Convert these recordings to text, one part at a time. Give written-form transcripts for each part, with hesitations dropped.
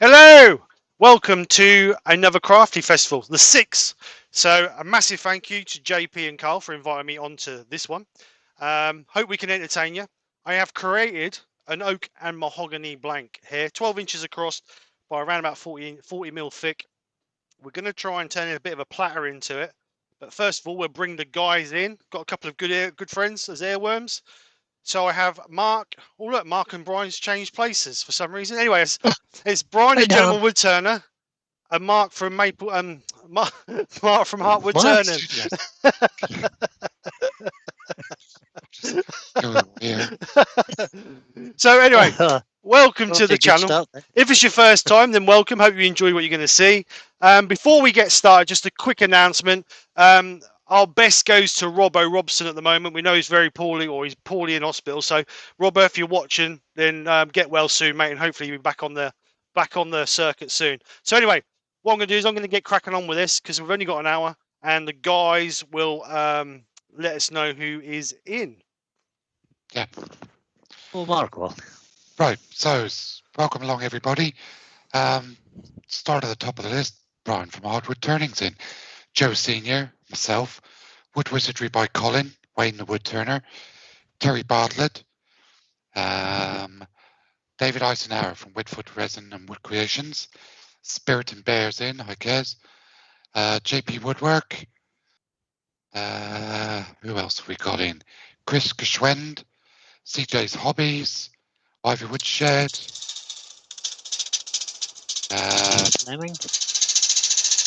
Hello, welcome to another Crafty Festival, the sixth. So a massive thank you to JP and Carl for inviting me onto this one. Hope we can entertain you. I have created an oak and mahogany blank here, 12 inches across by around about 40 mil thick. We're going to try and turn in a bit of a platter into it. But first of all, we'll bring the guys in. Got a couple of good friends as airworms. So I have Mark. Oh look, Mark and Brian's changed places for some reason. Anyway, it's Brian the Right now, Gentleman Woodturner and Mark from Maple. Mark, Mark from Heart Mark. Woodturning. Just go here. So anyway, welcome to Off to the a good channel. start then. If it's your first time, then welcome. Hope you enjoy what you're going to see. Before we get started, just a quick announcement. Our best goes to Robbo Robson at the moment. We know he's very poorly, or he's poorly in hospital. So, Robbo, if you're watching, then get well soon, mate, and hopefully you'll be back on the circuit soon. So anyway, what I'm going to do is I'm going to get cracking on with this because we've only got an hour, and the guys will let us know who is in. Yeah. Oh, Mark, well, Right. So welcome along, everybody. Start at the top of the list. Brian from Hardwood Turnings in. Joe Senior, myself. Wood Wizardry by Colin. Wayne the Woodturner. Terry Bartlett. David Eisenhower from Whitfoot Resin and Wood Creations. Spirit and Bears in, I guess. JP Woodwork. Who else have we got in? Chris Geschwend. CJ's Hobbies. Ivy Woodshed. Fleming.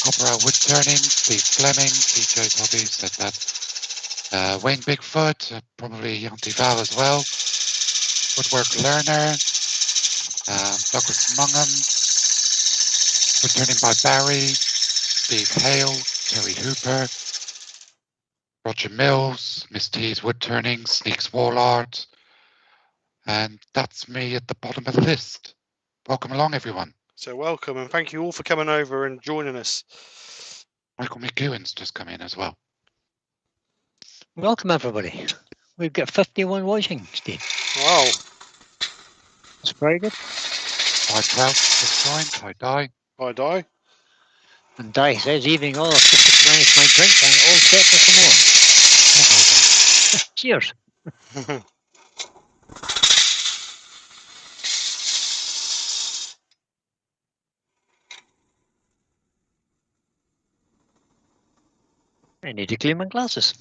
Copperell Woodturning. Steve Fleming. CJ's Hobbies said that. Wayne Bigfoot. Probably Auntie Val as well. Woodwork Learner. Douglas Mungham. Woodturning by Barry. Steve Hale. Terry Hooper. Roger Mills. Miss T's Woodturning. Sneaks Wall Art. And that's me at the bottom of the list. Welcome along, everyone. So welcome, and thank you all for coming over and joining us. Michael McEwen's just come in as well. Welcome, everybody. We've got 51 watching, Steve. Wow. That's very good. Hi, Krafts just joined. Hi, Di. Hi, Di. And Di says, evening all, I've just replenished my drink and all set for some more. Cheers. I need to clean my glasses.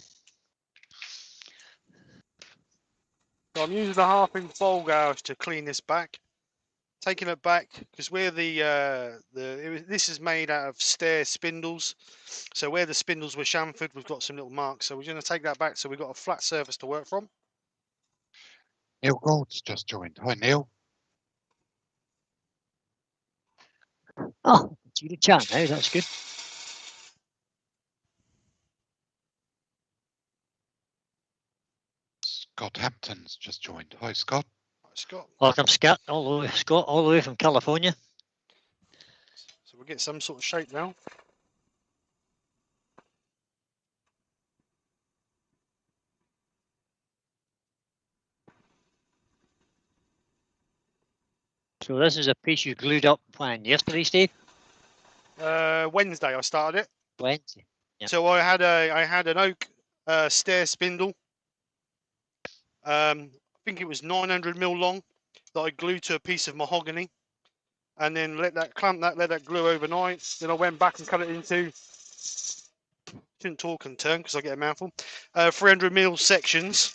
So I'm using a 1/2 inch bowl gouge to clean this back. Taking it back because where this is made out of stair spindles. So where the spindles were chamfered, we've got some little marks. So we're going to take that back so we've got a flat surface to work from. Neil Gold's just joined. Hi, Neil. Oh, see the chat now, that's good. Scott Hampton's just joined. Hi, Scott. Hi, Scott. Welcome, Scott, all the way from California. So we'll get some sort of shape now. So this is a piece you glued up when yesterday, Steve? Wednesday I started it. Wednesday. Yeah. So I had an oak stair spindle. I think it was 900 mil long that I glued to a piece of mahogany, and then let that glue overnight. Then I went back and cut it into. Shouldn't talk and turn because I get a mouthful. 300 mil sections.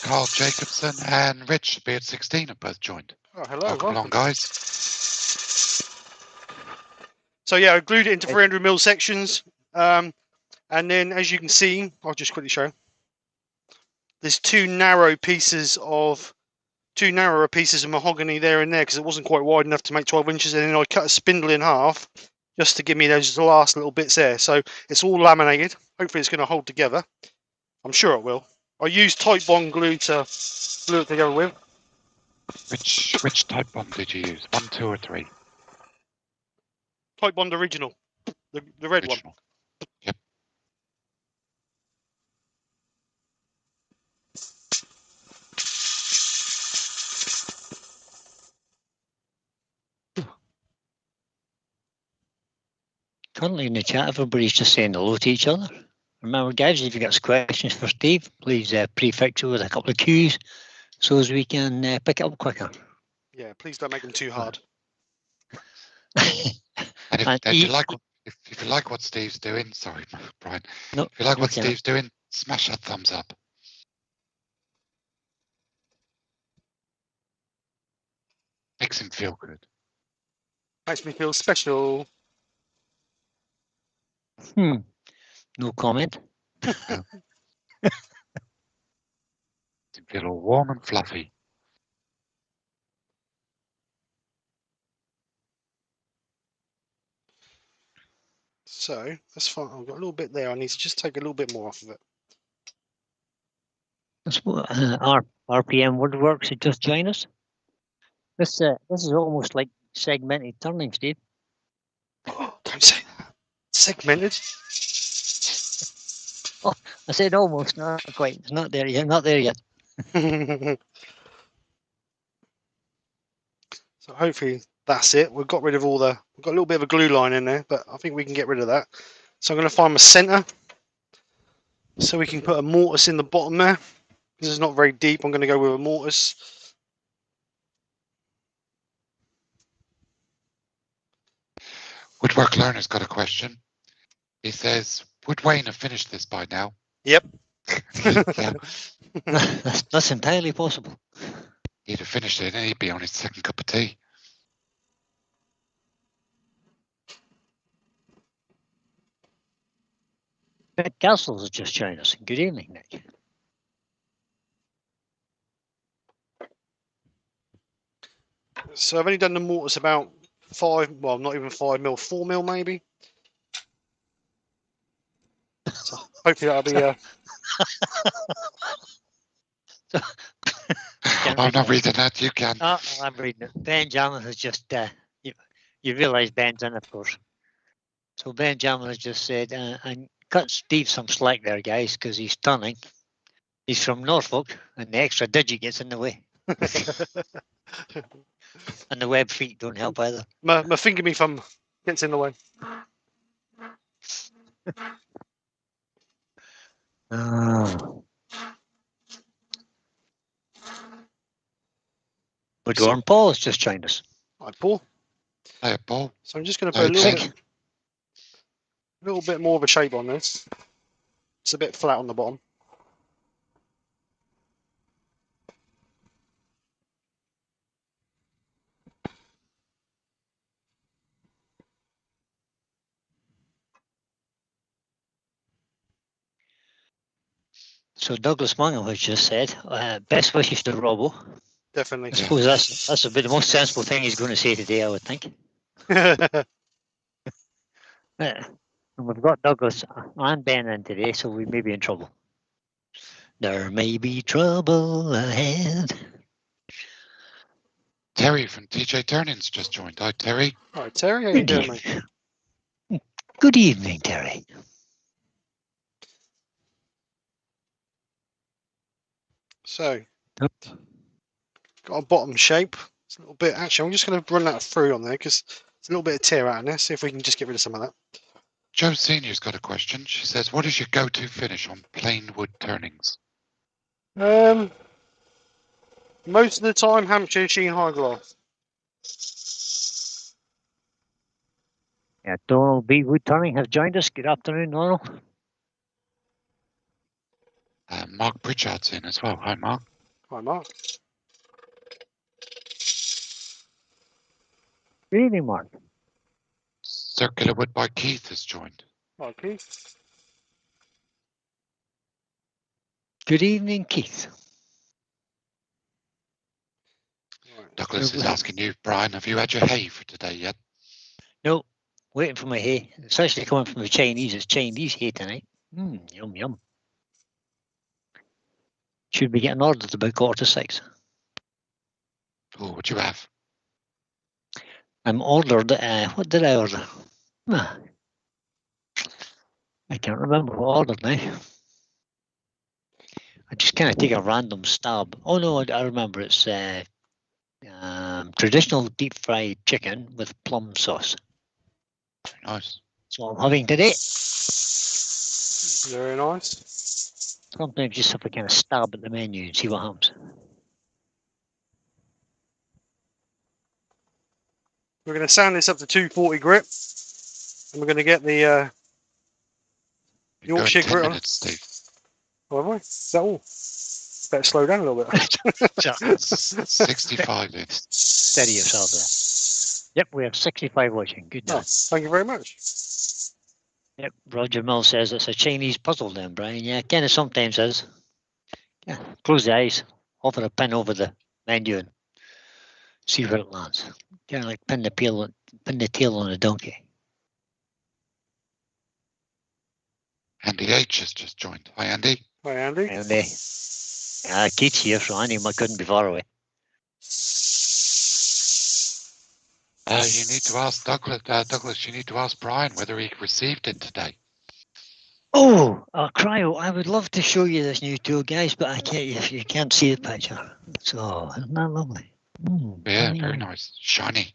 Carl Jacobson and Rich, Beard 16, have both joined. Oh, hello. Welcome along, guys. So yeah, I glued it into 300 mil sections, and then as you can see, I'll just quickly show. There's two narrower pieces of mahogany there and there because it wasn't quite wide enough to make 12 inches, and then I cut a spindle in half just to give me those last little bits there. So it's all laminated. Hopefully it's going to hold together. I'm sure it will. I used Titebond glue to glue it together with. Which Titebond did you use? 1, 2, or 3? Titebond original, the red Original. one. Yep. Currently in the chat, everybody's just saying hello to each other. Remember, guys, if you've got questions for Steve, please prefix it with a couple of Q's so as we can pick it up quicker. Yeah, please don't make them too hard. And if, And and you like, if you like what Steve's doing, sorry, Brian. No, if you like what okay. Steve's doing, smash that thumbs up. Makes him feel good. Makes me feel special. No comment. Makes him feel all warm and fluffy. So that's fine. I've got a little bit there. I need to just take a little bit more off of it. That's what RPM Woodworks had just joined us. This is almost like segmented turning, Steve. Don't say that. Segmented. I said almost, not quite. It's not there yet. Not there yet. So hopefully that's it. We've got rid of all the. We've got a little bit of a glue line in there, but I think we can get rid of that. So I'm going to find my centre, so we can put a mortise in the bottom there. This is not very deep. I'm going to go with a mortise. Woodwork Learner's got a question. He says, would Wayne have finished this by now? Yep. Yeah, That's entirely possible. he'd have finished it and he'd be on his second cup of tea. Bed Castles has just joined us. Good evening, Nick. So I've only done the mortise about 5, well, not even 5 mil, 4 mil maybe. So hopefully that'll be. I'm not reading that. You can. Oh, I'm reading it. Benjamin has just, you realise Ben's in, of course. So Benjamin has just said, and cut Steve some slack there, guys, because he's turning. He's from Norfolk, and the extra digit gets in the way. And the web feet don't help either. My finger me thumb gets in the way. Woodworm Paul has just joined us. Hi, Paul. Hey, Paul. So I'm just going to put a Okay. little bit more of a shape on this. It's a bit flat on the bottom. So Douglas Mungo has just said, best wishes to Robbo. Definitely. I suppose that's a bit the most sensible thing he's going to say today, I would think. And we've got Douglas and Ben in today, so we may be in trouble. There may be trouble ahead. Terry from TJ Turning's just joined. Hi, Terry. Hi, Terry. How you doing, mate? Good evening, Terry. So, got a bottom shape. It's a little bit. Actually, I'm just going to run that through on there because there's a little bit of tear out in there. See if we can just get rid of some of that. Joe Senior's got a question. She says, what is your go-to finish on plain wood turnings? Most of the time, Hampshire sheen high gloss. Yeah, Donald B. Woodturning has joined us. Good afternoon, Donald. Mark Pritchard's in as well. Hi, Mark. Hi, Mark. Good evening, Mark. Circular Wood by Keith has joined. Hi, Keith. Good evening, Keith. Right. Douglas is asking you, Brian, have you had your hay for today yet? No, waiting for my hay. It's actually coming from the Chinese. It's Chinese hay tonight. Yum, yum. Should be getting ordered about 5:45. Oh, what do you have? I'm ordered, what did I order? I can't remember what I ordered now. I just kind of take a random stab. Oh no, I remember. It's traditional deep fried chicken with plum sauce. Nice. So I'm having today. Very nice. Sometimes just have to kind of stab at the menu and see what happens. We're going to sand this up to 240 grit, and we're going to get the You're Yorkshire going 10 grit on. minutes, Steve. Oh, have I? Is that all? Better slow down a little bit. 65 in. Steady yourself there. Yep, we have 65 watching. Good Oh, now. thank you very much. Yep, Roger Mill says it's a Chinese puzzle then, Brian. Yeah, kind of sometimes is. Yeah, close the eyes, offer a pin over the menu and see where it lands. Kind of like pin the tail on a donkey. Andy H has just joined. Hi, Andy. Hi, Andy. And Keith's here, so Andy couldn't be far away. You need to ask Douglas. Douglas, you need to ask Brian whether he received it today. Oh, Cryo, I would love to show you this new tool, guys, but I can't. If you can't see the picture, so isn't that lovely? Yeah, very nice. Shiny.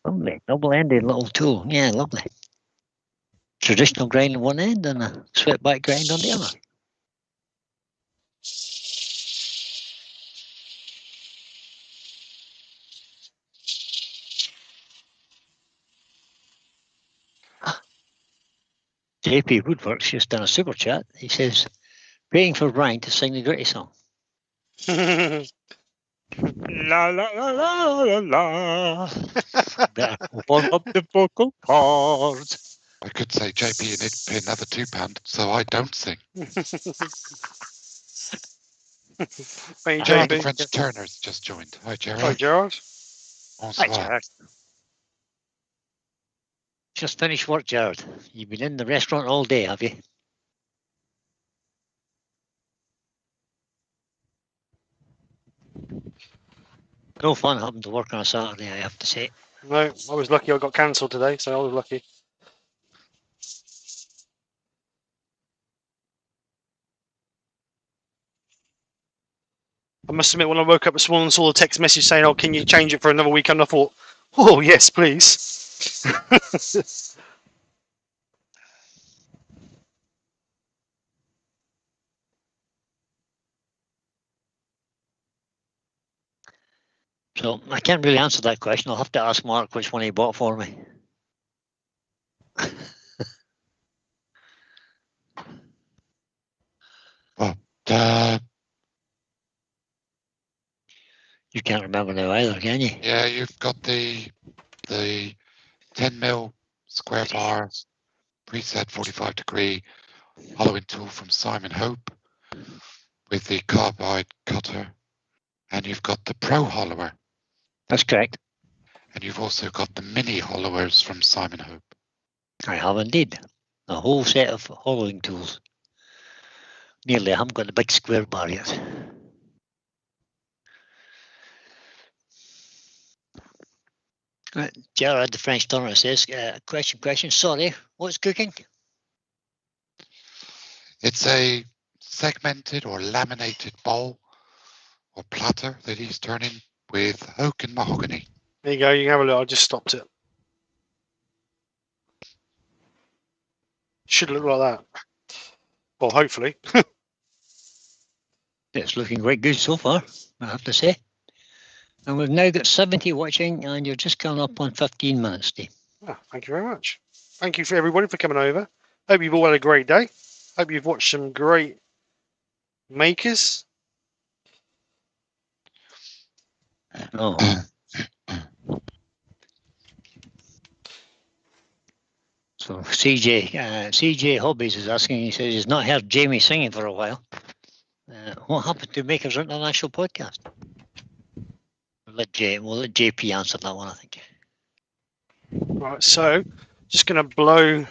Lovely, double-ended little tool. Yeah, lovely. Traditional grind on one end and a swept back grind on the other. JP Woodworks just done a super chat. He says, praying for Brian to sing the Gritty song. La la la la la la. Better warm up the vocal cords. I could say JP and it'd pay another £2, so I don't sing. Thank you, Gerard JP. French Turner's just joined. Hi, Gerard. Hi, Gerard. Bonsoir. Hi, Jared. Just finished work, Jared. You've been in the restaurant all day, have you? No fun having to work on a Saturday, I have to say. No, I was lucky I got cancelled today, so I was lucky. I must admit, when I woke up this morning and saw the text message saying, "Oh, can you change it for another weekend?" I thought, "Oh, yes, please." So I can't really answer that question. I'll have to ask Mark which one he bought for me. You can't remember now either, can you? Yeah, you've got the 10mm square bar preset 45-degree hollowing tool from Simon Hope with the carbide cutter, and you've got the Pro Hollower, That's correct. and you've also got the mini hollowers from Simon Hope. I have indeed. A whole set of hollowing tools. Nearly, I haven't got the big square bar yet. Right. Gerard, the French Turner says, question, sorry, what's cooking? It's a segmented or laminated bowl or platter that he's turning with oak and mahogany. There you go. You can have a look. I just stopped it. Should look like that. Well, hopefully. It's looking quite good so far, I have to say. And we've now got 70 watching, and you're just coming up on 15 minutes, Steve. Oh, thank you very much. Thank you for everybody for coming over. Hope you've all had a great day. Hope you've watched some great makers. Oh. So CJ Hobbies is asking, he says he's not heard Jamie singing for a while. What happened to Makers International podcast? We'll let JP answer that one, I think. Right, so just going to blow.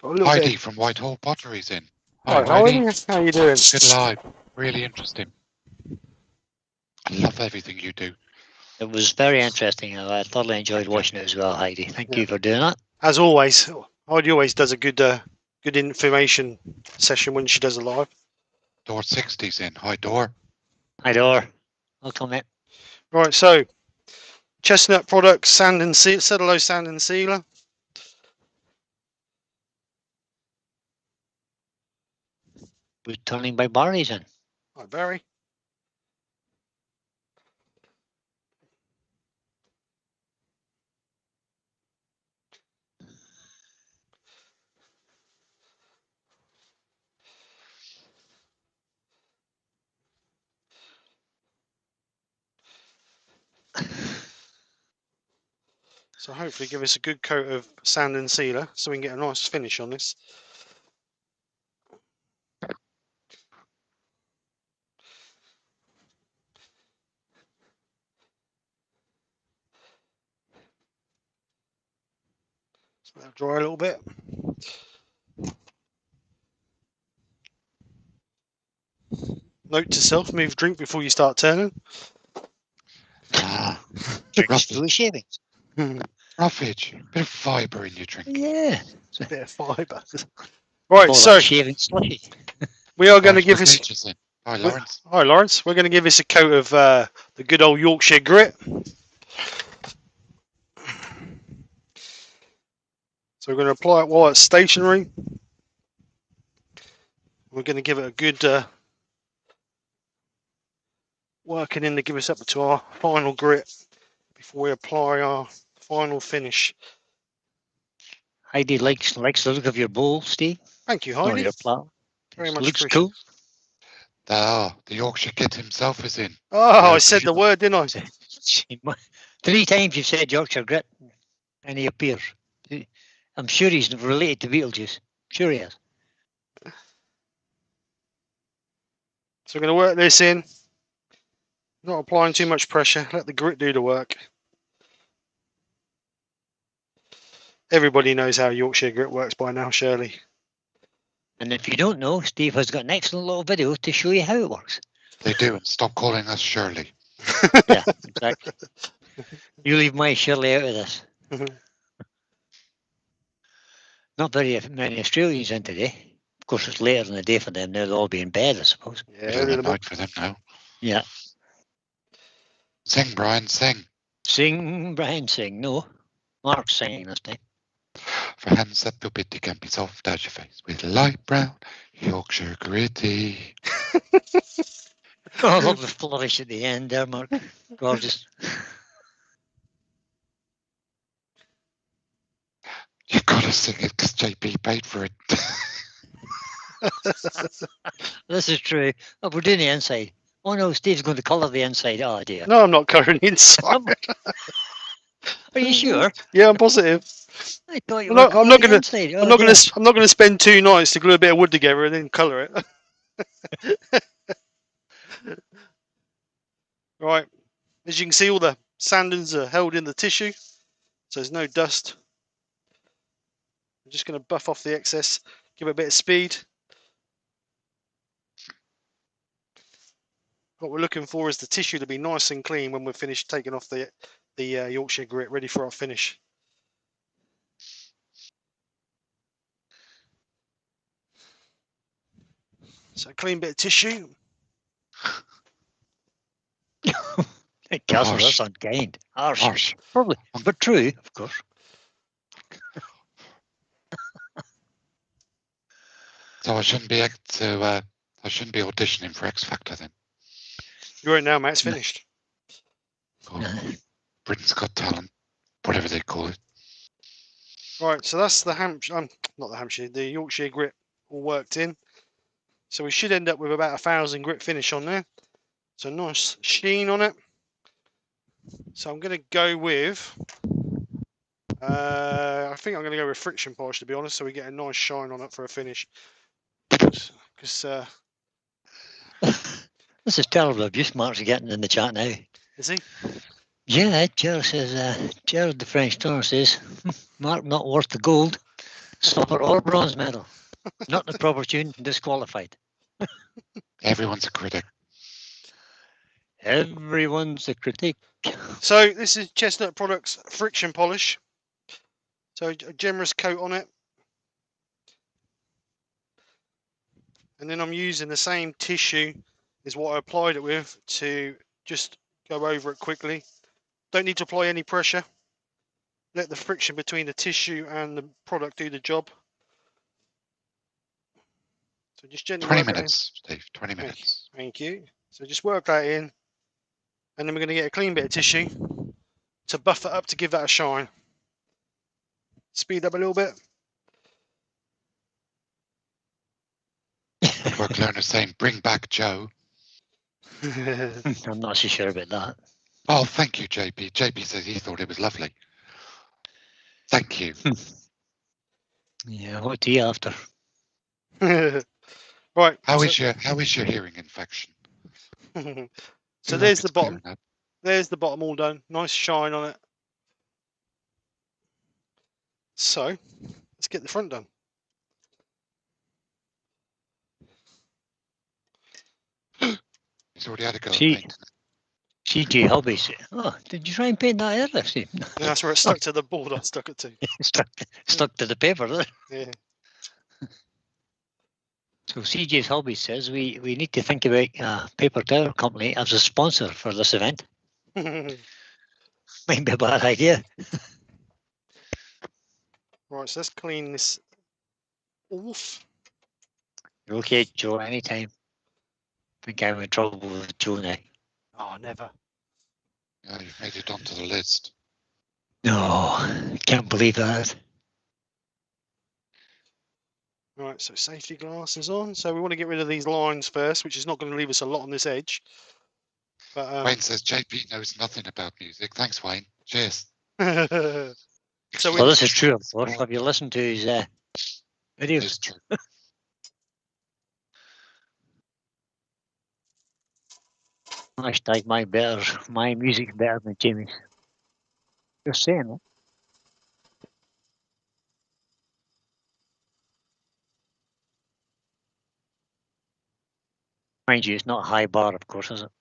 Got a little Heidi bit. from Whitehall Pottery's in. Hi, Heidi. How you doing? Good live. Really interesting. I love everything you do. It was very interesting. I thoroughly enjoyed watching it as well, Heidi. Thank you for doing that. As always, Heidi always does a good information session when she does a live. Door 60's in. Hi, Door. Hi, Dor. Welcome, mate. Right, so Chestnut Products Sand and Seal, Cellulose Sand and Sealer. Woodturning by Barry's in. Right, Barry. So hopefully give us a good coat of sand and sealer so we can get a nice finish on this. So that'll dry a little bit. Note to self, move drink before you start turning. Ah, Drink's full of shavings. roughage. Bit of fibre in your drink. Yeah. It's a bit of fibre. Right, Call so that shaving slushy. we are going to Lawrence give this. Pages in. Hi, Lawrence. Hi, Lawrence. We're going to give this a coat of the good old Yorkshire grit. So we're going to apply it while it's stationary. We're going to give it a good working in to give us up to our final grit before we apply our final finish. Heidi likes the look of your bowl, Steve. Thank you, Or Heidi. your plough. Very It much looks appreciated. cool. Ah, the Yorkshire kid himself is in. Oh, Yeah, I said the word, didn't I? 3 times you've said Yorkshire grit, and he appears. I'm sure he's related to Beetlejuice. Sure he is. So we're going to work this in. Not applying too much pressure. Let the grit do the work. Everybody knows how Yorkshire grit works by now, surely. And if you don't know, Steve has got an excellent little video to show you how it works. They do, and stop calling us Shirley. Yeah, exactly. You leave my Shirley out of this. Not very many Australians in today. Of course, it's later in the day for them. They'll all be in bed, I suppose. Yeah, Middle of the night for them now. Yeah. Sing, Brian, sing. Sing, Brian, sing. No, Mark's singing this time. For hands that feel bitty can be soft as your face with light brown Yorkshire gritty. Oh, I love the flourish at the end there, Mark. Gorgeous. You gotta sing it because JP paid for it. This is true. Oh, we're doing the inside. Oh no, Steve's going to colour the inside. Oh dear. No, I'm not colouring inside. Are you sure? Yeah, I'm positive. I thought you I'm were not- I'm not colouring the gonna- inside. Oh, I'm not dear. going to spend 2 nights to glue a bit of wood together and then colour it. Right. As you can see, all the sandings are held in the tissue, so there's no dust. I'm just going to buff off the excess, give it a bit of speed. What we're looking for is the tissue to be nice and clean when we're finished taking off the Yorkshire grit, ready for our finish. So a clean bit of tissue. Castle, Harsh. that's unkind. Harsh. Harsh. Probably, but true, of course. So I shouldn't be I shouldn't be auditioning for X Factor then. You won't now, mate. It's finished. Or Britain's Got Talent, whatever they call it. Right, so that's the the Yorkshire grit all worked in. So we should end up with about 1,000 grit finish on there. So nice sheen on it. So I'm going to go with, I think I'm going to go with friction polish, to be honest, so we get a nice shine on it for a finish. Because This is terrible abuse Mark's getting in the chat now. is he? Yeah, Gerald says, Gerald the French Tar says, Mark not worth the gold, silver or bronze medal. Not the proper tune, disqualified. Everyone's a critic. Everyone's a critic. So this is Chestnut Products friction polish. So a generous coat on it. And then I'm using the same tissue as what I applied it with to just go over it quickly. Don't need to apply any pressure. Let the friction between the tissue and the product do the job. So just gently 20 work that in. minutes, Steve. 20 minutes. Thank you. So just work that in, and then we're going to get a clean bit of tissue to buff it up to give that a shine. Speed up a little bit. Woodwork learner saying, "Bring back Joe." I'm not so sure about that. Oh, thank you, JP. JP says he thought it was lovely. Thank you. Yeah, what do you after? Right. How is your hearing infection? So Feel there's like the it's bottom. clearing up. There's the bottom all done. Nice shine on it. So let's get the front done. He's already had a go at See, painting it. CJ Hobbies. Oh, did you try and paint that earlier, Steve? Yeah, that's where it stuck to the board. I stuck it to. stuck to the paper there. Yeah. So CJ's Hobbies says we need to think about a paper towel company as a sponsor for this event. Might be a bad idea. Right, so let's clean this off. You're okay, Joe, anytime. I think I'm in trouble with Joe now. Oh, never. Yeah, you've made it onto the list. No, can't believe that. Right, so safety glasses on. So we want to get rid of these lines first, which is not going to leave us a lot on this edge. But Wayne says JP knows nothing about music. Thanks, Wayne. Cheers. So Well, this is true, of course. Have you listened to his videos? It's true. Hashtag my music's better than Jamie's. Just saying it. Mind you, it's not a high bar, of course, is it?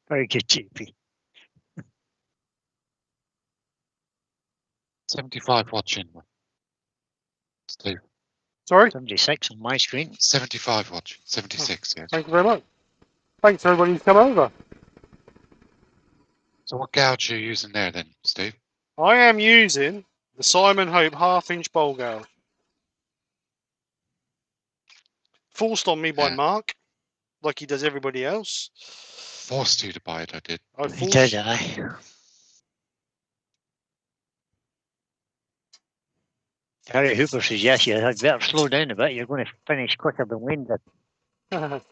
Very good, JP. 75 watching. Steve. sorry. 76 on my screen. 75 watch. 76, yes. Thank you very much. Thanks everybody who's come over. So what gouge are you using there then, Steve? I am using the Simon Hope 1/2 inch bowl gouge. Forced on me by Yeah. Mark, like he does everybody else. Forced you to buy it, I did. I He forced, did, aye. Harry Hooper says, yes, you had better slow down a bit. You're going to finish quicker than Wayne did.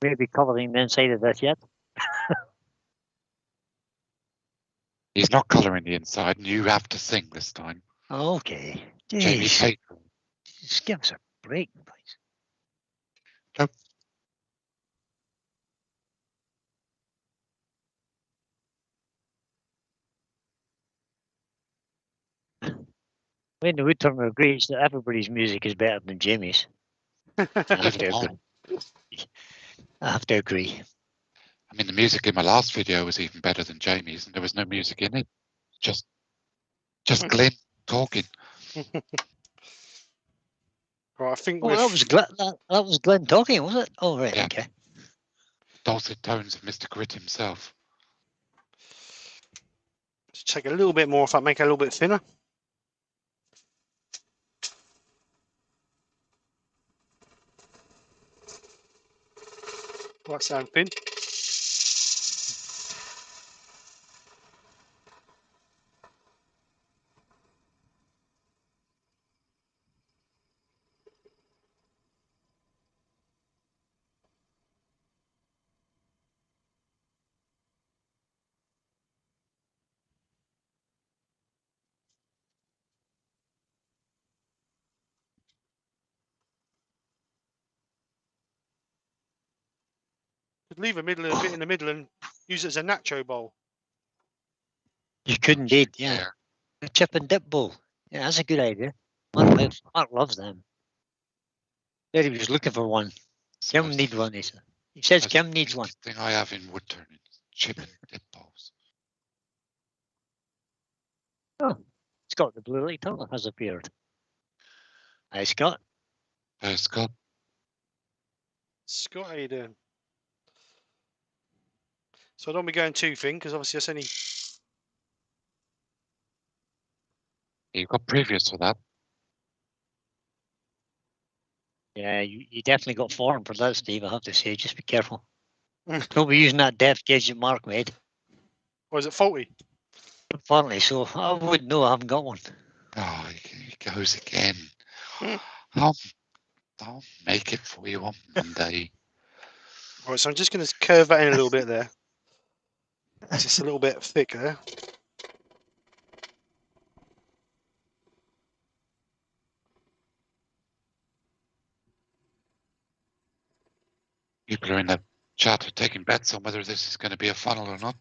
Maybe covering the inside of this yet. He's not colouring the inside, and you have to sing this time. Okay. Jamie Jeez. Tate. Just give us a break, please. Nope. Wayne the Woodturner agrees that everybody's music is better than Jamie's. I have to agree. I have to agree. I mean, the music in my last video was even better than Jamie's, and there was no music in it. Just Glenn talking. Right, I think Oh, that was Glenn talking, was it? Oh, right, Yeah. okay. Dulcet tones of Mr. Grit himself. Just take a little bit more if I make it a little bit thinner. That sounds thin. Could leave a bit in the middle and use it as a nacho bowl. You could indeed, yeah. There. A chip and dip bowl. Yeah, that's a good idea. Mark loves them. There he was looking for one. Kim needs one, he said. He says That's Kim the needs one. thing I have in Woodturning. Chip and dip bowls. Oh. Scott, the blue light tunnel has appeared. Hi, Scott. Scott. Scott, how you doing? So I don't be going too thin because obviously that's only. You've got previous for that. Yeah, you definitely got form for that, Steve. I have to say, just be careful. Don't be using that depth gauge that Mark made. Or is it faulty? Apparently, so I wouldn't know. I haven't got one. Oh, he goes again. Hmm. I'll make it for you on Monday. Right, so I'm just going to curve that in a little bit there. It's just a little bit thick there. People are in the chat taking bets on whether this is going to be a funnel or not.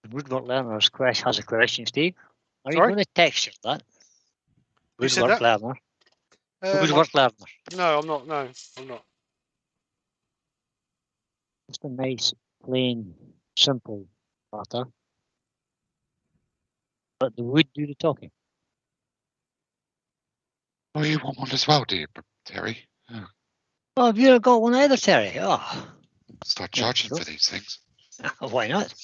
The Woodwork Learner's question has a question, Steve. Are you Sorry? going to texture that? Who said Woodwork that? Learner. Woodwork Learner. No, I'm not. No, I'm not. Just a nice, plain, simple platter. But the wood do the talking. Oh, you want one as well, do you, Terry? Oh, Oh, have you got one either, Terry? Oh, start there you charging go. for these things. Why not?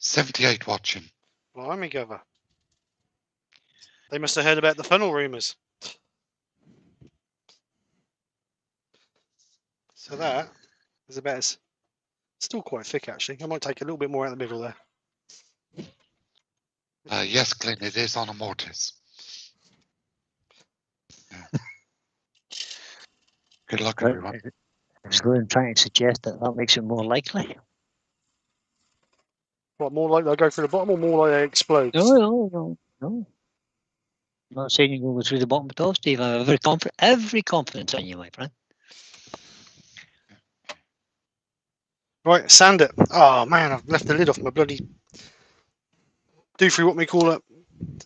$78 watching. Blimey, Gova. They must have heard about the funnel rumours. So that is about as. Still quite thick, actually. I might take a little bit more out of the middle there. Yes, Glenn, it is on a mortise. Yeah. Good luck, everyone. I was going trying to suggest that makes it more likely. What, more like they go through the bottom or more like they explode? No. I'm not saying you go through the bottom at all, Steve. I have every confidence in you, my friend. Right, sand it. Oh, man, I've left the lid off my bloody... Do through what we call it.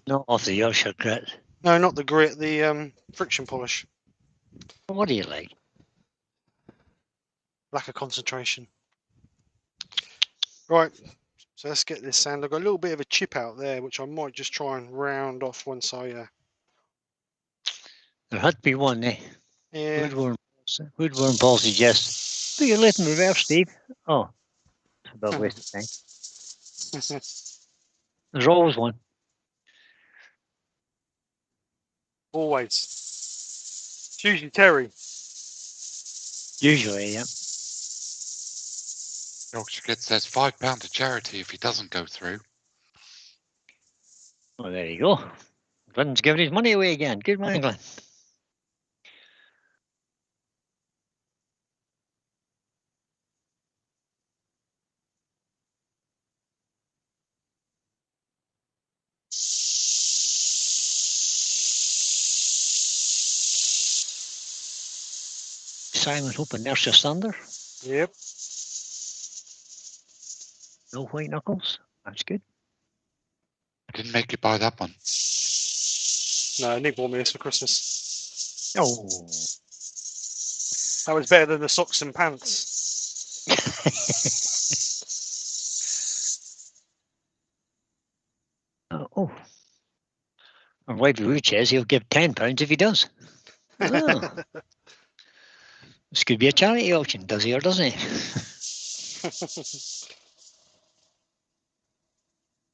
Not off the Yorkshire grit. No, not the grit, the friction polish. What do you like? Lack of concentration. Right, so let's get this sand. I've got a little bit of a chip out there, which I might just try and round off once I... There had to be one, eh? Yeah. Woodworm Paul suggests. Do you let in reverse, Steve? Oh, it's about a waste of time. There's always one. Always. It's usually Terry. Usually, yeah. Yorkshire Kid says £5 to charity if he doesn't go through. Well, there you go. Glenn's giving his money away again. Good man, Glenn. Simon hoping there's your thunder. Yep. No white knuckles. That's good. I didn't make you buy that one. No, Nick bought me this for Christmas. Oh. That was better than the socks and pants. Oh. And White Root says he'll give £10 if he does. Oh. This could be a charity auction, does he or doesn't he?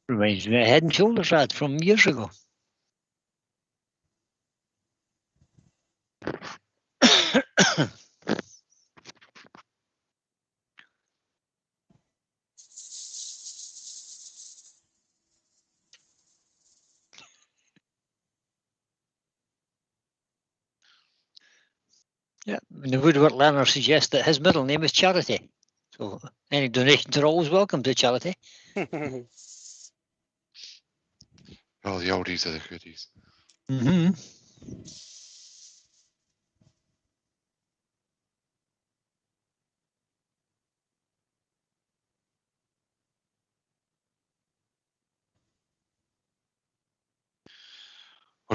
Reminds me of a Head and Shoulders ad from years ago. Yeah, and the Woodwork Learner suggests that his middle name is Charity. So any donations are always welcome to charity. Oh, the oldies are the goodies. Mm-hmm.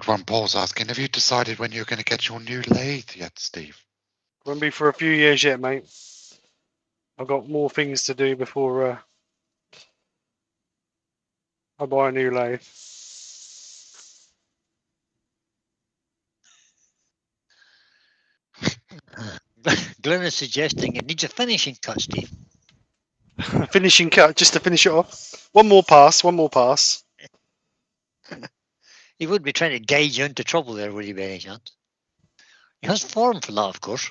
Woodworm Paul's asking, have you decided when you're going to get your new lathe yet, Steve? Won't be for a few years yet, mate. I've got more things to do before I buy a new lathe. Glenn is suggesting it needs a finishing cut, Steve. Finishing cut, just to finish it off. One more pass, one more pass. He would be trying to guide you into trouble there, would he, by any chance? He has form for that, of course.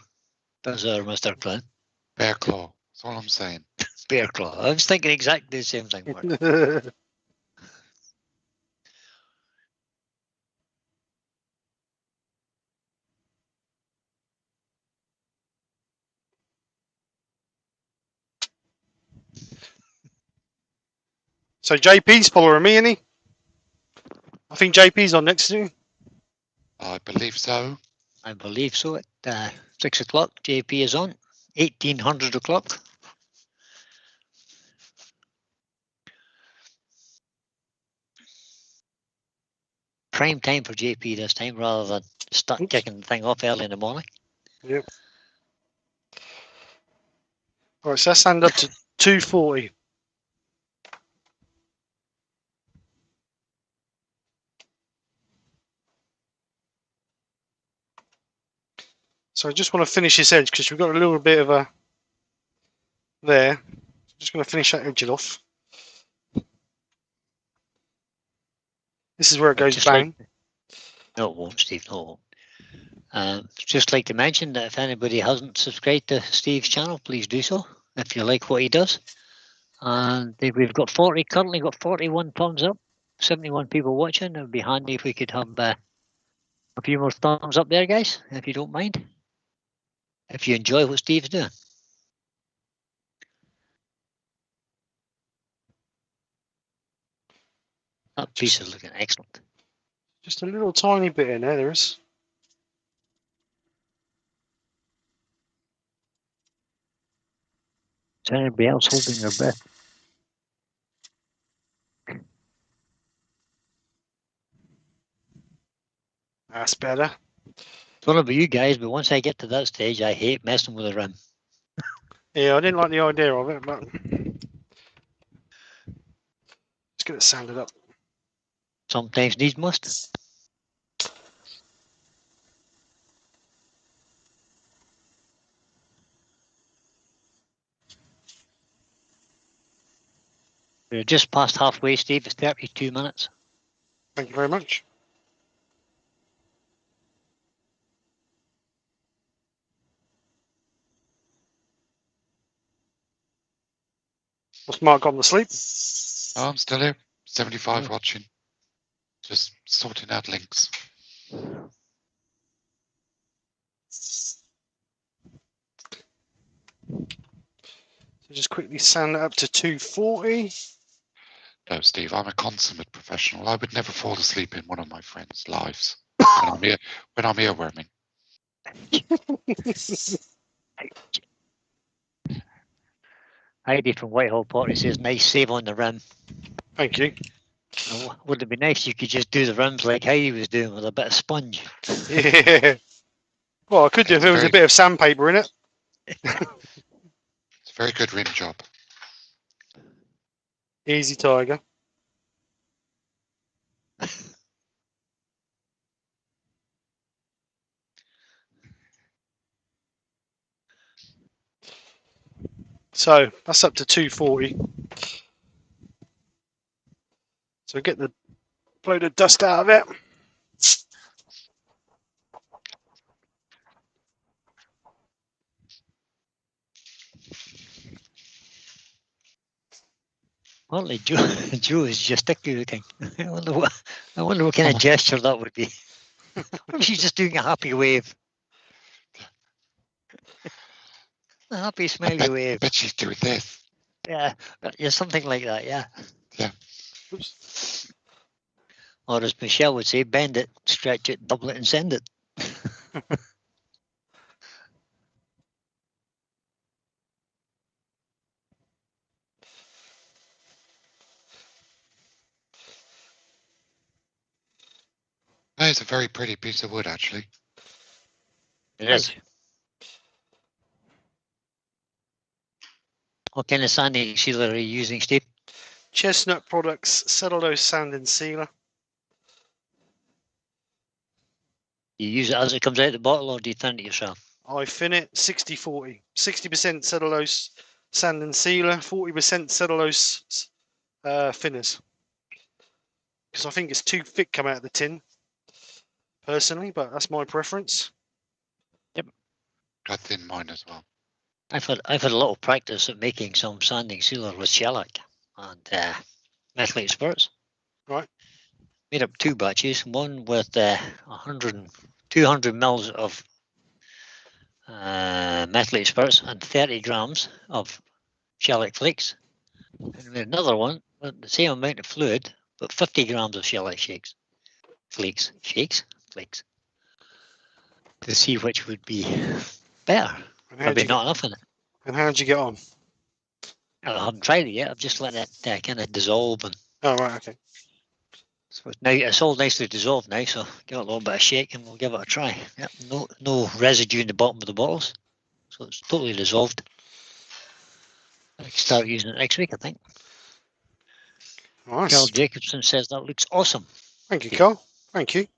Does our Mr. Glenn. Bear claw. That's all I'm saying. Bear claw. I was thinking exactly the same thing, Mark. So JP's following me, isn't he? I think JP's on next to you. I believe so. I believe so. At 6 o'clock, JP is on. 1800 o'clock. Prime time for JP this time, rather than start kicking the thing off early in the morning. Yep. All right, so that's stand up to 240. So I just want to finish this edge because we've got a little bit of a there. Just going to finish that edge off. This is where it goes Just bang. No, it won't, Steve. No, it won't. Just like to mention that if anybody hasn't subscribed to Steve's channel, please do so if you like what he does. And we've got currently got 41 thumbs up, 71 people watching. It would be handy if we could have a few more thumbs up there, guys, if you don't mind. If you enjoy what Steve's doing. That piece is looking excellent. Just a little tiny bit in there is. Is anybody else holding their breath? That's better. Don't know about you guys, but once I get to that stage, I hate messing with the rim. Yeah, I didn't like the idea of it, but let's get it sanded up. Sometimes needs must. We're just past halfway, Steve. It's 32 minutes. Thank you very much. What's Mark gone to sleep? Oh, I'm still here. 75 watching. Just sorting out links. So just quickly sand it up to 240. No, Steve, I'm a consummate professional. I would never fall asleep in one of my friends' lives when I'm earworming. Heidi from Whitehall Pottery says, nice save on the rim. Thank you. Oh, would it be nice if you could just do the rims like Heidi was doing with a bit of sponge? Yeah. Well, I could do if there was a bit of sandpaper in it. It's a very good rim job. Easy, Tiger. So that's up to 240. So get the load of dust out of it. Well, Joe is gesticulating. I wonder what kind of gesture that would be. Or she's just doing a happy wave. A happy smiley wave. I bet she's doing this. Yeah, something like that, yeah. Yeah. Oops. Or as Michelle would say, bend it, stretch it, double it, and send it. is a very pretty piece of wood, actually. It is. What kind of sanding sealer are you using, Steve? Chestnut Products Cellulose Sand and Sealer. You use it as it comes out of the bottle, or do you thin it yourself? I fin it 60-40. 60% cellulose sand and sealer, 40% cellulose thinners. Because I think it's too thick come out of the tin, personally, but that's my preference. I thin mine as well. I've had a little practice at making some sanding sealer with shellac and methylated spirits. Right. Made up 2 batches, one with 200 mils of methylated spirits and 30 grams of shellac flakes. And made another one with the same amount of fluid, but 50 grams of shellac flakes, to see which would be better. Maybe not enough in it. And how'd you get on? I haven't tried it yet. I've just let it kind of dissolve, and Oh, right, okay. so it's all nicely dissolved now. So give it a little bit of shake, and we'll give it a try. Yep, no residue in the bottom of the bottles, so it's totally dissolved. I can start using it next week, I think. Nice. Carl Jacobson says that looks awesome. Thank you, Carl. Thank you.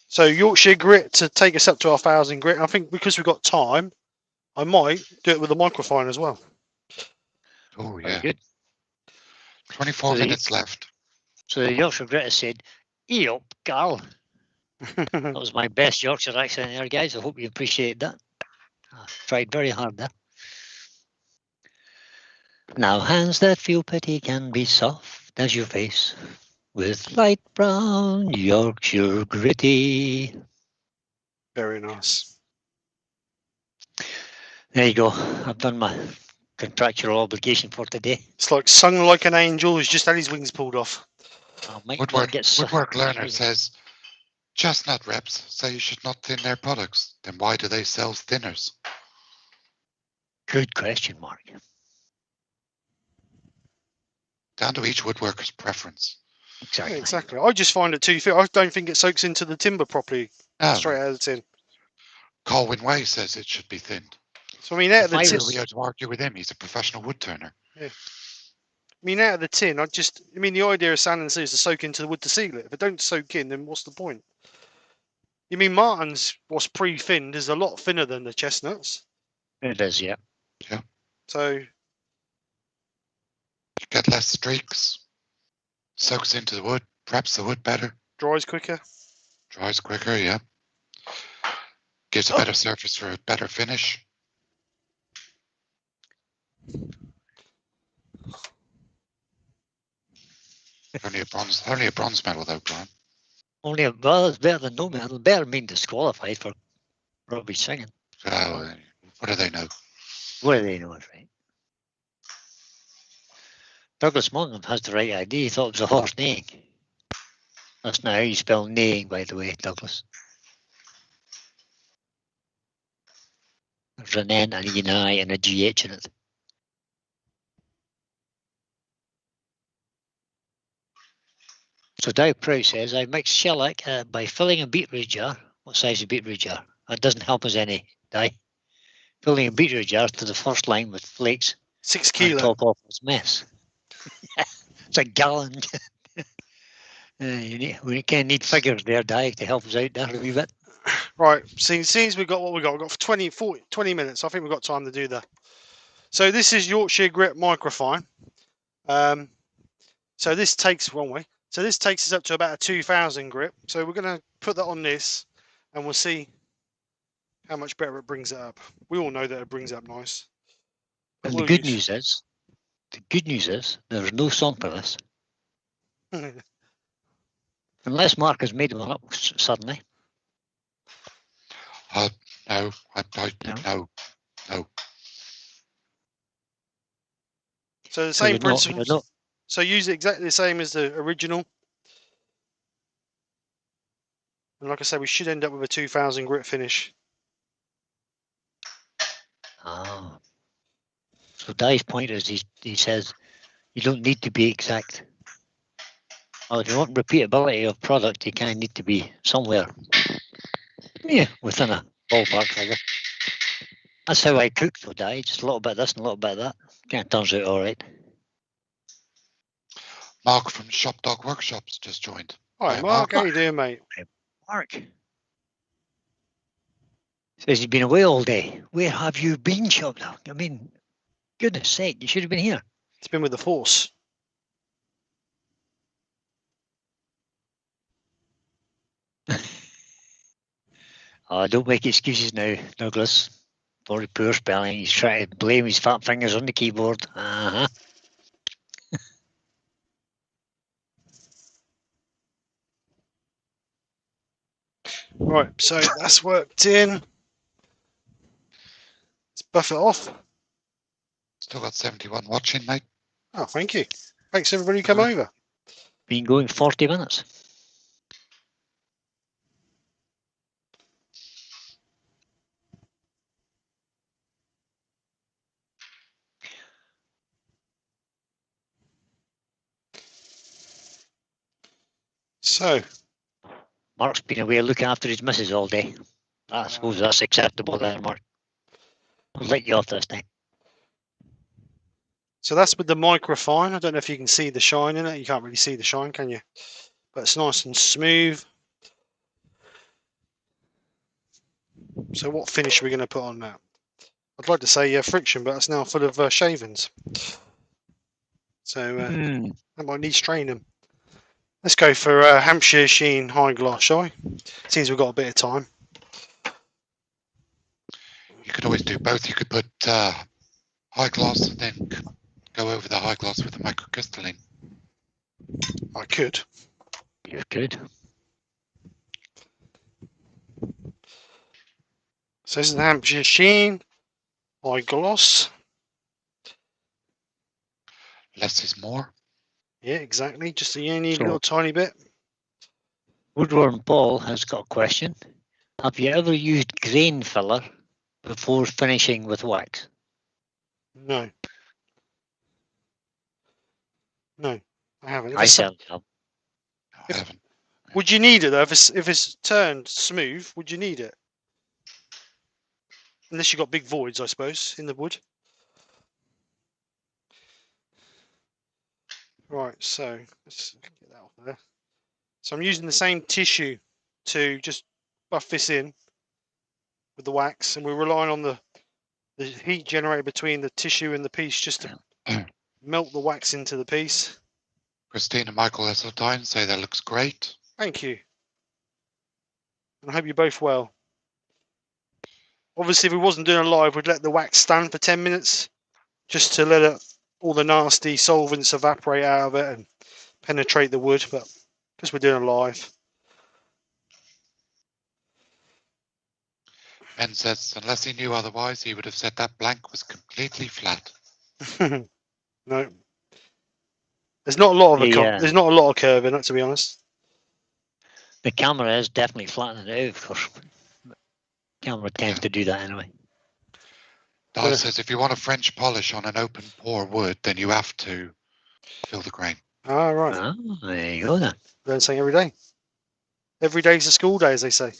So Yorkshire grit to take us up to 1,000 grit. I think because we've got time, I might do it with a microfine as well. Oh, Very yeah. good. 24 So minutes left. So the Yorkshire grit has said, "Yup, Carl." That was my best Yorkshire accent there, guys. I hope you appreciate that. I tried very hard there. Now, hands that feel pretty can be soft as your face, with light brown Yorkshire gritty. Very nice. There you go. I've done my contractual obligation for today. It's like sung like an angel who's just had his wings pulled off. Woodwork Learner says, chestnut reps say you should not thin their products. Then why do they sell thinners? Good question, Mark. Down to each woodworker's preference. Exactly. Yeah, exactly. I just find it too thick. I don't think it soaks into the timber properly straight out of the tin. Colwyn Way says it should be thinned. So I mean, out of the I tin, will be able to argue with him. He's a professional wood turner. Yeah. I mean, out of the tin, the idea of sand and seal is to soak into the wood to seal it. If it don't soak in, then what's the point? You mean Martin's, what's pre-thinned, is a lot thinner than the chestnuts. It is, yeah. Yeah. So you get less streaks. Soaks into the wood, preps the wood better. Dries quicker. Dries quicker, yeah. Gives a better surface for a better finish. Only a bronze medal though, Brian. Well, it's better than no medal. Better than being disqualified for rubbish singing. Oh, what do they know? What do they know, right? Douglas Monaghan has the right idea. He thought it was a horse neighing. That's not how you spell neighing, by the way, Douglas. There's an N, an E, an I, and a GH in it. So Dow Prow says, I mix shellac by filling a beetroot jar. What size is a beetroot jar? That doesn't help us any, Di. Filling a beetroot jar to the first line with flakes. 6 kilo. And top off its mess. It's a gallon. We can't need figures there, Di, to help us out there a wee bit. Right, since we've got what we've got for 20 minutes, I think we've got time to do that. So this is Yorkshire grit microfine. So this takes this takes us up to about a 2,000 grit. So we're going to put that on this, and we'll see how much better it brings it up. We all know that it brings it up nice. And the good news is, there's no song for this. Unless Mark has made one up suddenly. No. So the same principle. So use it exactly the same as the original. And like I said, we should end up with a 2,000 grit finish. Oh. So Di's point is he says you don't need to be exact. Well, if you want repeatability of product, you kind of need to be somewhere, within a ballpark figure. That's how I cook though, Di. Just a little bit of this and a little bit of that. Kind of turns out all right. Mark from Shop Dog Workshops just joined. All right, Hi, Mark, how you doing, mate? Mark says he's been away all day. Where have you been, Shop Dog? I mean, goodness sake, you should have been here. It's been with the force. Oh, don't make excuses now, Douglas. For poor spelling. He's trying to blame his fat fingers on the keyboard. Uh-huh. Right, so that's worked in. Let's buff it off. Still got 71 watching, mate. Oh, thank you. Thanks, everybody, who come over. Been going 40 minutes. So, Mark's been away looking after his missus all day. I suppose that's acceptable then, Mark. I'll let you off this time. so that's with the microfine. I don't know if you can see the shine in it. You can't really see the shine, can you? But it's nice and smooth. So what finish are we going to put on that? I'd like to say friction, but it's now full of shavings. So that might need straining. Let's go for Hampshire Sheen High Gloss, shall we? Seems we've got a bit of time. You could always do both. You could put high gloss and then go over the high gloss with the microcrystalline. I could. You could. So this is the Hampshire Sheen High Gloss. Less is more. Yeah, exactly. Just a only So- little tiny bit. Woodworm Paul has got a question. Have you ever used grain filler before finishing with wax? No. No, I haven't. If I it's- certainly have. No, I haven't. Would you need it though? If it's turned smooth, would you need it? Unless you've got big voids, I suppose, in the wood. Right, so let's get that off there. So I'm using the same tissue to just buff this in with the wax, and we're relying on the heat generated between the tissue and the piece just to melt the wax into the piece. Christine and Michael Esseltine say that looks great. Thank you. And I hope you're both well. Obviously, if we wasn't doing a live, we'd let the wax stand for 10 minutes just to let all the nasty solvents evaporate out of it and penetrate the wood. But because we're doing a live, Ben says, unless he knew otherwise, he would have said that blank was completely flat. no, there's not a lot of The, there's not a lot of curve in it, to be honest. The camera is definitely flattening it out, of course. Camera tends to do that anyway. Dad says if you want a French polish on an open pore wood, then you have to fill the grain. Ah, right. Ah, there you go then. Learn something every day. Every day's a school day, as they say.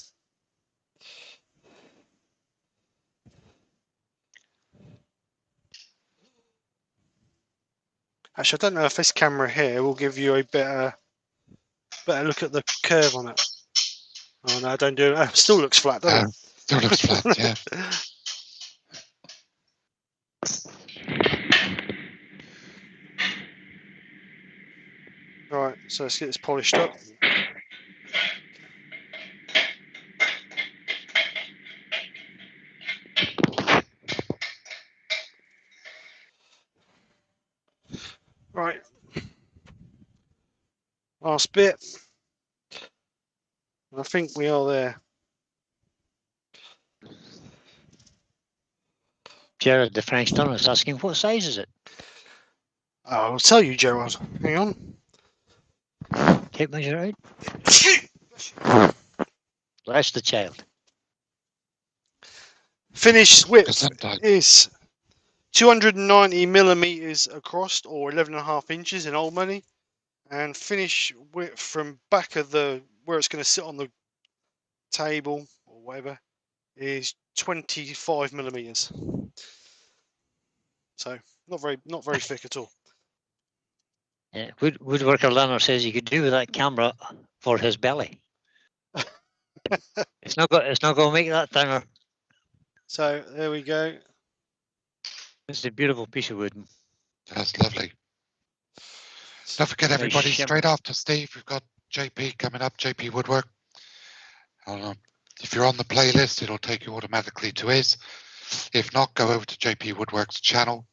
Actually, I don't know if this camera here will give you a better look at the curve on it. Oh no, don't do it. It still looks flat, doesn't it? Still looks flat, yeah. Right, so let's get this polished up. Right. Last bit. I think we are there. Jared, the French turner, is asking what size is it? I'll tell you, Gerard. Hang on. Tape measure out. Bless the child. Finished width Sometimes is 290 millimeters across, or 11.5 inches in old money, and finish width from back of the where it's going to sit on the table or whatever is 25 millimeters. So not very thick at all. Yeah, woodworker learner says you could do with that camera for his belly. It's not going to make that thinner. So there we go. It's a beautiful piece of wood. That's lovely. Don't forget, everybody, shimmer. straight after Steve, we've got JP coming up, JP Woodwork. If you're on the playlist, it'll take you automatically to his. If not, go over to JP Woodwork's channel,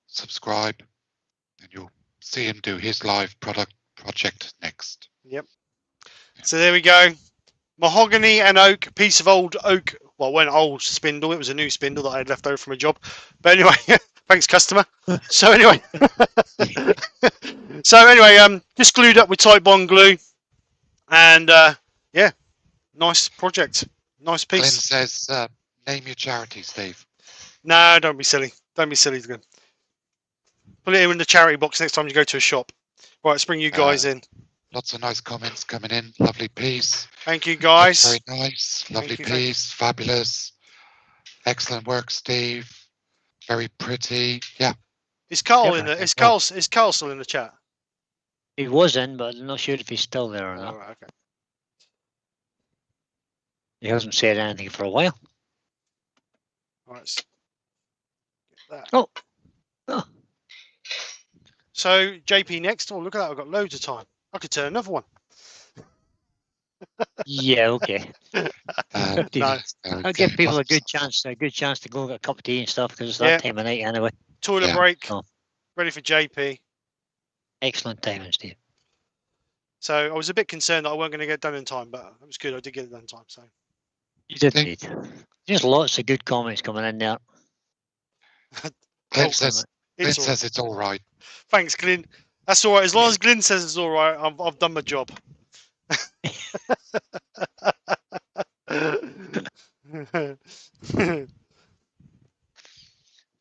subscribe, and you'll see him do his live project next. Yep. So there we go. Mahogany and oak, piece of old oak. Well, it wasn't old spindle. It was a new spindle that I had left over from a job. But anyway, thanks, customer. So anyway, just glued up with StarBond glue, and yeah, nice project, nice Glenn piece. says, name your charity, Steve. No, don't be silly. Don't be silly, Glenn. Put it in the charity box next time you go to a shop. Right, let's bring you guys in. Lots of nice comments coming in. Lovely piece. Thank you, guys. Very nice. Lovely piece. Fabulous. Excellent work, Steve. Very pretty. Yeah. Is Carl in the? Is Carl still in the chat? He was in, but I'm not sure if he's still there or not. Oh, right, okay. He hasn't said anything for a while. All right. That. Oh. So JP next. Oh, look at that! I've got loads of time. I could turn another one. Yeah, okay. No. I'll give people a good chance to go get a cup of tea and stuff because it's that time of night anyway. Toilet break. Oh. Ready for JP. Excellent timing, Steve. So I was a bit concerned that I weren't going to get done in time, but it was good. I did get it done in time. So you did indeed. There's lots of good comments coming in there. Glenn says it's all right. Thanks, Glyn. That's all right. As long as Glyn says it's all right, I've done my job.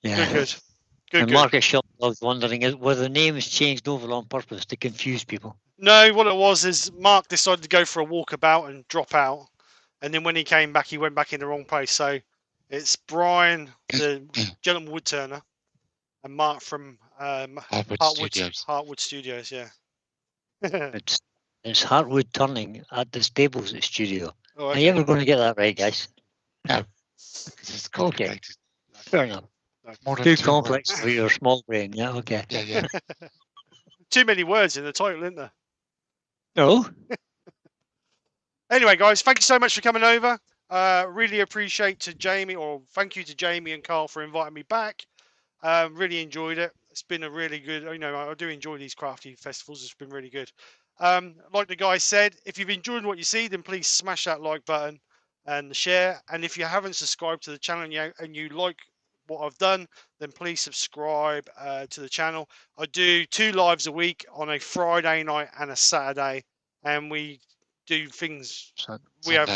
Yeah. Good. And Market Shop was wondering whether the name is changed over on purpose to confuse people. No, what it was is Mark decided to go for a walkabout and drop out, and then when he came back, he went back in the wrong place. So it's Brian, the gentleman woodturner, and Mark from Heartwood Studios. Yeah. It's Heartwood Turning at the Stables at Studio. Oh, okay. Are you ever going to get that right, guys? No. It's complicated. Okay. Fair enough. More than Too two complex words. for your small brain. Yeah, okay. Yeah. Too many words in the title, isn't there? No. Anyway, guys, thank you so much for coming over. Really appreciate thank you to Jamie and Carl for inviting me back. Really enjoyed it. It's been a really good, I do enjoy these crafty festivals. It's been really good. Like the guy said, if you've enjoyed what you see, then please smash that like button and share. And if you haven't subscribed to the channel and you like what I've done, then please subscribe to the channel. I do 2 lives a week on a Friday night and a Saturday, and we do things. We have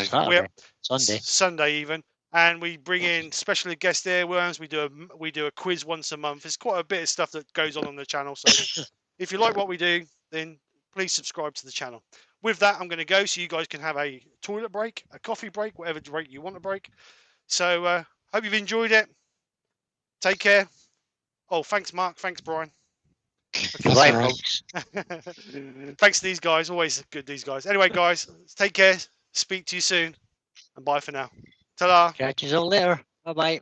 Sunday even, and we bring in special guest airworms. We do a quiz once a month. There's quite a bit of stuff that goes on the channel. So if you like what we do, then please subscribe to the channel. With that, I'm going to go so you guys can have a toilet break, a coffee break, whatever break you want to break. So hope you've enjoyed it. Take care. Oh, thanks, Mark. Thanks, Brian. Okay, right, folks. Thanks to these guys. Always good, these guys. Anyway, guys, take care. Speak to you soon. And bye for now. Ta-da. Catch you all later. Bye-bye.